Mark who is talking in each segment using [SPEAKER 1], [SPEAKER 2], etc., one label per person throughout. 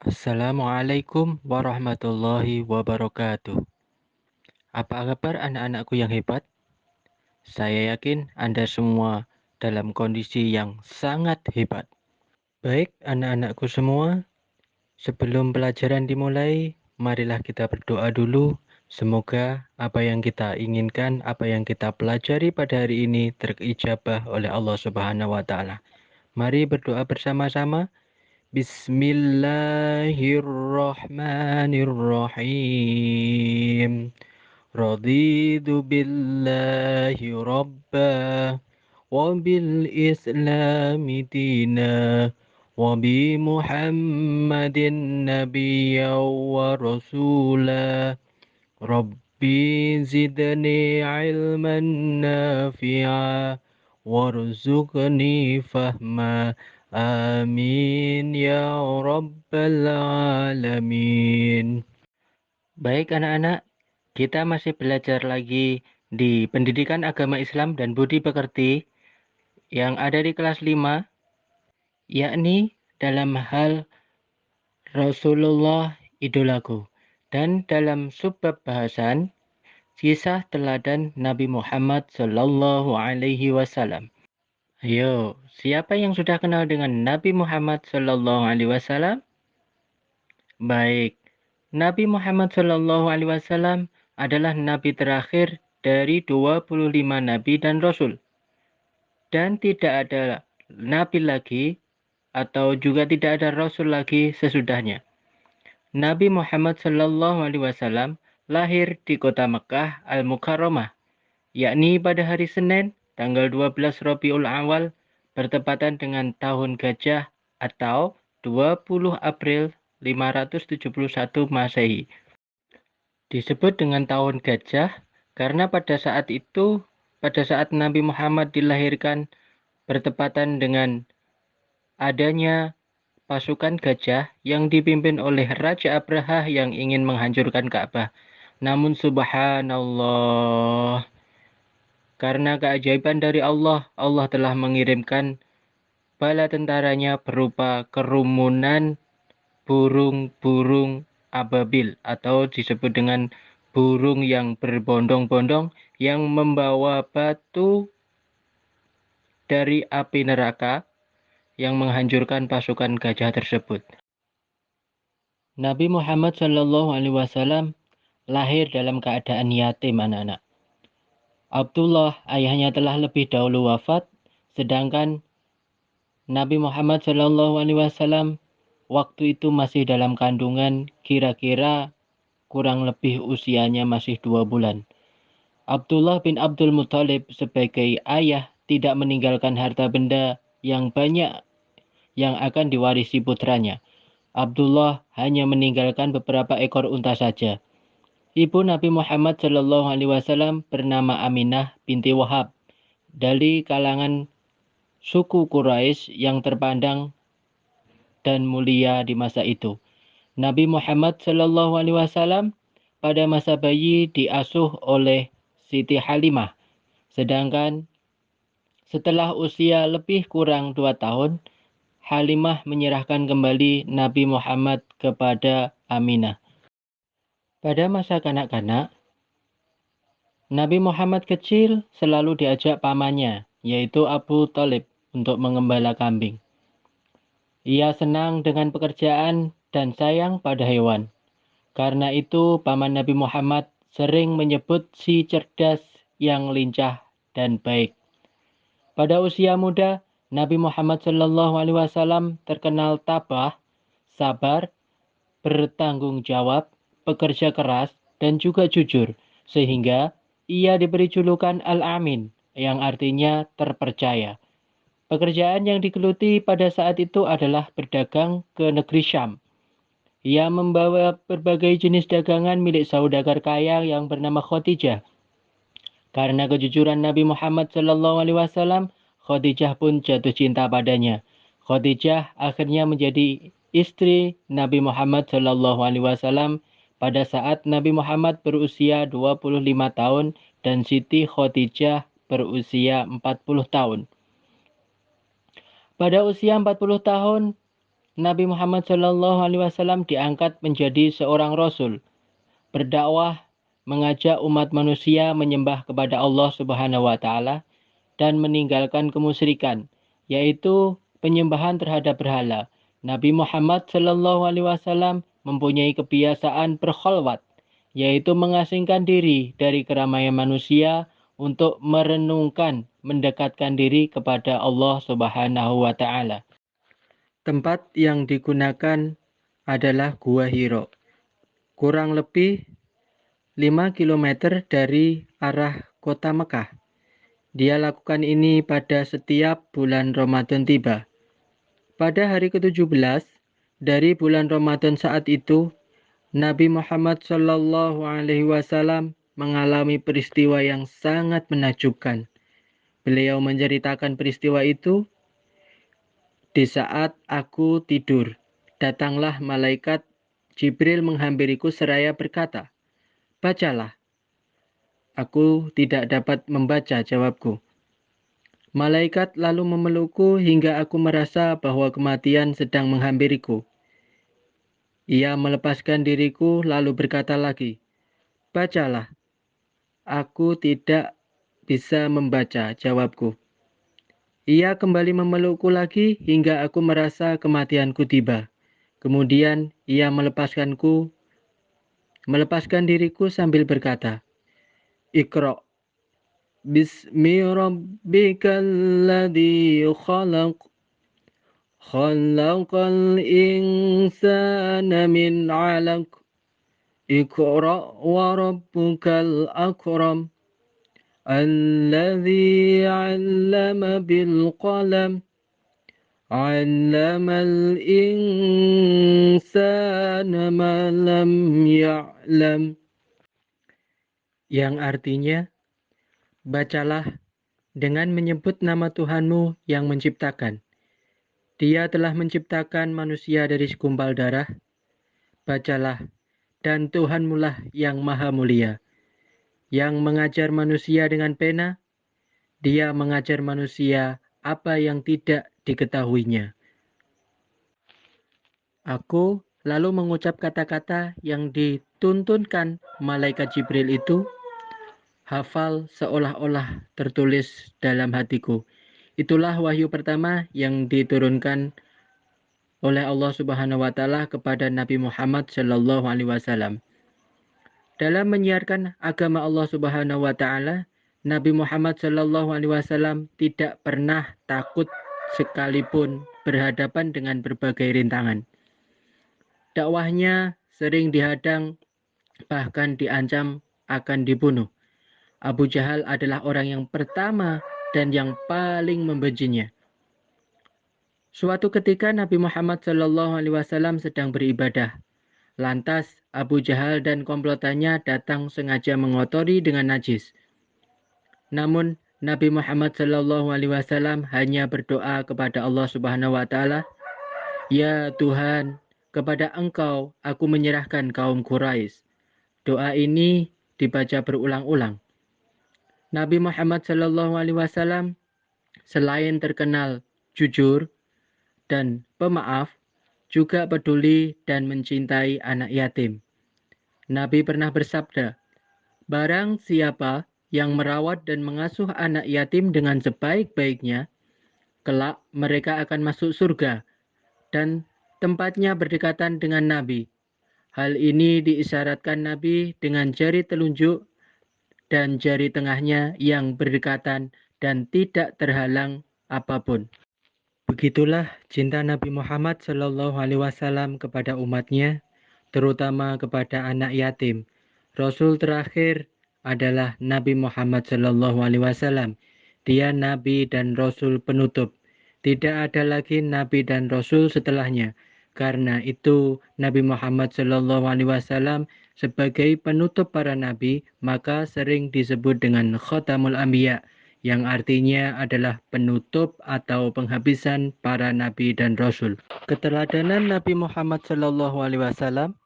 [SPEAKER 1] Assalamualaikum warahmatullahi wabarakatuh. Apa kabar anak-anakku yang hebat? Saya yakin Anda semua dalam kondisi yang sangat hebat. Baik, anak-anakku semua, sebelum pelajaran dimulai, marilah kita berdoa dulu. Semoga apa yang kita inginkan, apa yang kita pelajari pada hari ini terijabah oleh Allah Subhanahu wa taala. Mari berdoa bersama-sama. Bismillahirrahmanirrahim. Raditu billahi rabba wa bil islami dina wa bi muhammadin nabiyya wa rasula. Rabbi zidni ilman nafi'a warzuqni fahma. Amin ya rabbal alamin. Baik anak-anak, kita masih belajar lagi di Pendidikan Agama Islam dan Budi Pekerti yang ada di kelas 5, yakni dalam hal Rasulullah idolaku. Dan dalam subbab bahasan, kisah teladan Nabi Muhammad Sallallahu Alaihi Wasallam. Ayo, siapa yang sudah kenal dengan Nabi Muhammad Sallallahu Alaihi Wasallam? Baik, Nabi Muhammad Sallallahu Alaihi Wasallam adalah nabi terakhir dari 25 nabi dan rasul. Dan tidak ada nabi lagi atau juga tidak ada rasul lagi sesudahnya. Nabi Muhammad Sallallahu Alaihi Wasallam lahir di kota Mekah Al-Mukarramah, yakni pada hari Senin tanggal 12 Rabiul Awal bertepatan dengan tahun gajah atau 20 April 571 Masehi. Disebut dengan tahun gajah karena pada saat Nabi Muhammad dilahirkan bertepatan dengan adanya pasukan gajah yang dipimpin oleh Raja Abraha yang ingin menghancurkan Ka'bah. Namun subhanallah, karena keajaiban dari Allah, Allah telah mengirimkan bala tentaranya berupa kerumunan burung-burung ababil atau disebut dengan burung yang berbondong-bondong yang membawa batu dari api neraka yang menghancurkan pasukan gajah tersebut. Nabi Muhammad Shallallahu Alaihi Wasallam lahir dalam keadaan yatim anak-anak. Abdullah ayahnya telah lebih dahulu wafat, sedangkan Nabi Muhammad Shallallahu Alaihi Wasallam waktu itu masih dalam kandungan, kira-kira kurang lebih usianya masih 2 bulan. Abdullah bin Abdul Muthalib sebagai ayah tidak meninggalkan harta benda yang banyak yang akan diwarisi putranya. Abdullah hanya meninggalkan beberapa ekor unta saja. Ibu Nabi Muhammad Shallallahu Alaihi Wasallam bernama Aminah binti Wahab dari kalangan suku Quraisy yang terpandang dan mulia di masa itu. Nabi Muhammad Shallallahu Alaihi Wasallam pada masa bayi diasuh oleh Siti Halimah, sedangkan setelah usia lebih kurang 2 tahun, Halimah menyerahkan kembali Nabi Muhammad kepada Aminah. Pada masa kanak-kanak, Nabi Muhammad kecil selalu diajak pamannya, yaitu Abu Thalib, untuk mengembala kambing. Ia senang dengan pekerjaan dan sayang pada hewan. Karena itu, paman Nabi Muhammad sering menyebut si cerdas yang lincah dan baik. Pada usia muda, Nabi Muhammad Shallallahu Alaihi Wasallam terkenal tabah, sabar, bertanggung jawab, pekerja keras, dan juga jujur, sehingga ia diberi julukan Al-Amin, yang artinya terpercaya. Pekerjaan yang digeluti pada saat itu adalah berdagang ke negeri Syam. Ia membawa berbagai jenis dagangan milik saudagar kaya yang bernama Khadijah. Karena kejujuran Nabi Muhammad SAW, Khadijah pun jatuh cinta padanya. Khadijah akhirnya menjadi istri Nabi Muhammad SAW pada saat Nabi Muhammad berusia 25 tahun dan Siti Khadijah berusia 40 tahun. Pada usia 40 tahun, Nabi Muhammad SAW diangkat menjadi seorang rasul, berdakwah, mengajak umat manusia menyembah kepada Allah Subhanahu wa taala dan meninggalkan kemusyrikan, yaitu penyembahan terhadap berhala. Nabi Muhammad SAW mempunyai kebiasaan berkholwat, yaitu mengasingkan diri dari keramaian manusia untuk merenungkan, mendekatkan diri kepada Allah Subhanahu wa taala. Tempat yang digunakan adalah Gua Hiro, kurang lebih 5 kilometer dari arah kota Mekah. Dia lakukan ini pada setiap bulan Ramadan tiba. Pada hari ke-17 dari bulan Ramadan saat itu, Nabi Muhammad SAW mengalami peristiwa yang sangat menakjubkan. Beliau menceritakan peristiwa itu, "Di saat aku tidur, datanglah malaikat Jibril menghampiriku seraya berkata, 'Bacalah.' Aku tidak dapat membaca," jawabku. Malaikat lalu memelukku hingga aku merasa bahwa kematian sedang menghampiriku. Ia melepaskan diriku lalu berkata lagi, "Bacalah." "Aku tidak bisa membaca," jawabku. Ia kembali memelukku lagi hingga aku merasa kematianku tiba. Kemudian ia melepaskan diriku sambil berkata, "Iqra' bismi rabbikal ladzi khalaq. Khalaqal insana min 'alaq. Iqra' wa rabbukal akram. Alladzi 'allama bil qalam. 'Allamal insana ma lam ya'lam." Yang artinya, bacalah dengan menyebut nama Tuhanmu yang menciptakan. Dia telah menciptakan manusia dari segumpal darah. Bacalah, dan Tuhanmulah yang maha mulia, yang mengajar manusia dengan pena. Dia mengajar manusia apa yang tidak diketahuinya. Aku lalu mengucap kata-kata yang dituntunkan malaikat Jibril itu, hafal seolah-olah tertulis dalam hatiku. Itulah wahyu pertama yang diturunkan oleh Allah Subhanahu wa taala kepada Nabi Muhammad sallallahu alaihi wasallam. Dalam menyiarkan agama Allah Subhanahu wa taala, Nabi Muhammad sallallahu alaihi wasallam tidak pernah takut sekalipun berhadapan dengan berbagai rintangan. Dakwahnya sering dihadang, bahkan diancam akan dibunuh. Abu Jahal adalah orang yang pertama dan yang paling membencinya. Suatu ketika Nabi Muhammad SAW sedang beribadah. Lantas Abu Jahal dan komplotannya datang sengaja mengotori dengan najis. Namun Nabi Muhammad SAW hanya berdoa kepada Allah Subhanahu wa taala, "Ya Tuhan, kepada Engkau aku menyerahkan kaum Quraisy." Doa ini dibaca berulang-ulang. Nabi Muhammad SAW selain terkenal jujur dan pemaaf, juga peduli dan mencintai anak yatim. Nabi pernah bersabda, "Barang siapa yang merawat dan mengasuh anak yatim dengan sebaik-baiknya, kelak mereka akan masuk surga dan tempatnya berdekatan dengan Nabi." Hal ini diisyaratkan Nabi dengan jari telunjuk dan jari tengahnya yang berdekatan dan tidak terhalang apapun. Begitulah cinta Nabi Muhammad SAW kepada umatnya, terutama kepada anak yatim. Rasul terakhir adalah Nabi Muhammad SAW. Dia Nabi dan Rasul penutup. Tidak ada lagi Nabi dan Rasul setelahnya. Karena itu Nabi Muhammad SAW sebagai penutup para nabi, maka sering disebut dengan Khatamul Anbiya, yang artinya adalah penutup atau penghabisan para nabi dan rasul. Keteladanan Nabi Muhammad SAW.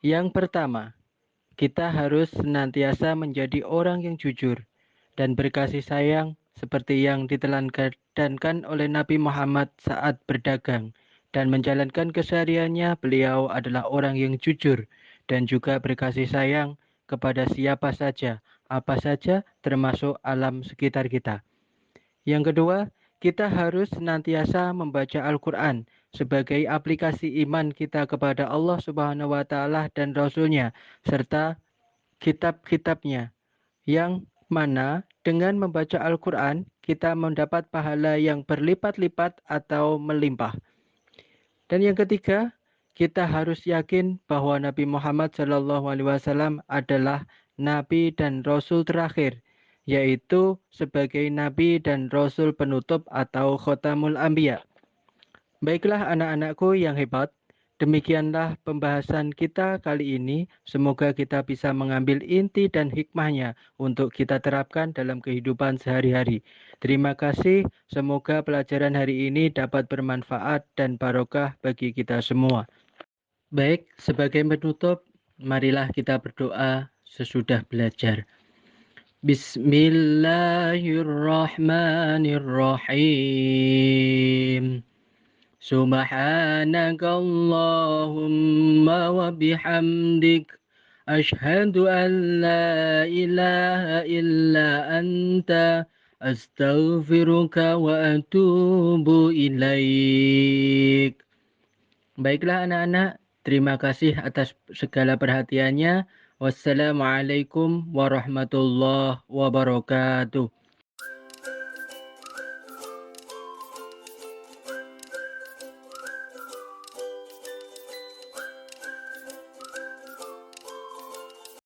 [SPEAKER 1] Yang pertama, kita harus senantiasa menjadi orang yang jujur dan berkasih sayang seperti yang diteladangkan oleh Nabi Muhammad saat berdagang dan menjalankan kesehariannya beliau adalah orang yang jujur dan juga berkasih sayang kepada siapa saja, apa saja termasuk alam sekitar kita. Yang kedua, kita harus senantiasa membaca Al-Quran sebagai aplikasi iman kita kepada Allah Subhanahu wa Ta'ala dan Rasul-Nya, serta kitab-kitabnya, yang mana dengan membaca Al-Quran kita mendapat pahala yang berlipat-lipat atau melimpah. Dan yang ketiga, kita harus yakin bahwa Nabi Muhammad SAW adalah Nabi dan Rasul terakhir, yaitu sebagai Nabi dan Rasul penutup atau Khotamul Anbiya. Baiklah anak-anakku yang hebat, demikianlah pembahasan kita kali ini. Semoga kita bisa mengambil inti dan hikmahnya untuk kita terapkan dalam kehidupan sehari-hari. Terima kasih, semoga pelajaran hari ini dapat bermanfaat dan barokah bagi kita semua. Baik, sebagai penutup, marilah kita berdoa sesudah belajar. Bismillahirrahmanirrahim. Subhanakallahumma wa bihamdik asyhadu an la ilaha illa anta astaghfiruka wa atubu ilaik. Baiklah anak-anak, terima kasih atas segala perhatiannya. Wassalamualaikum warahmatullahi wabarakatuh.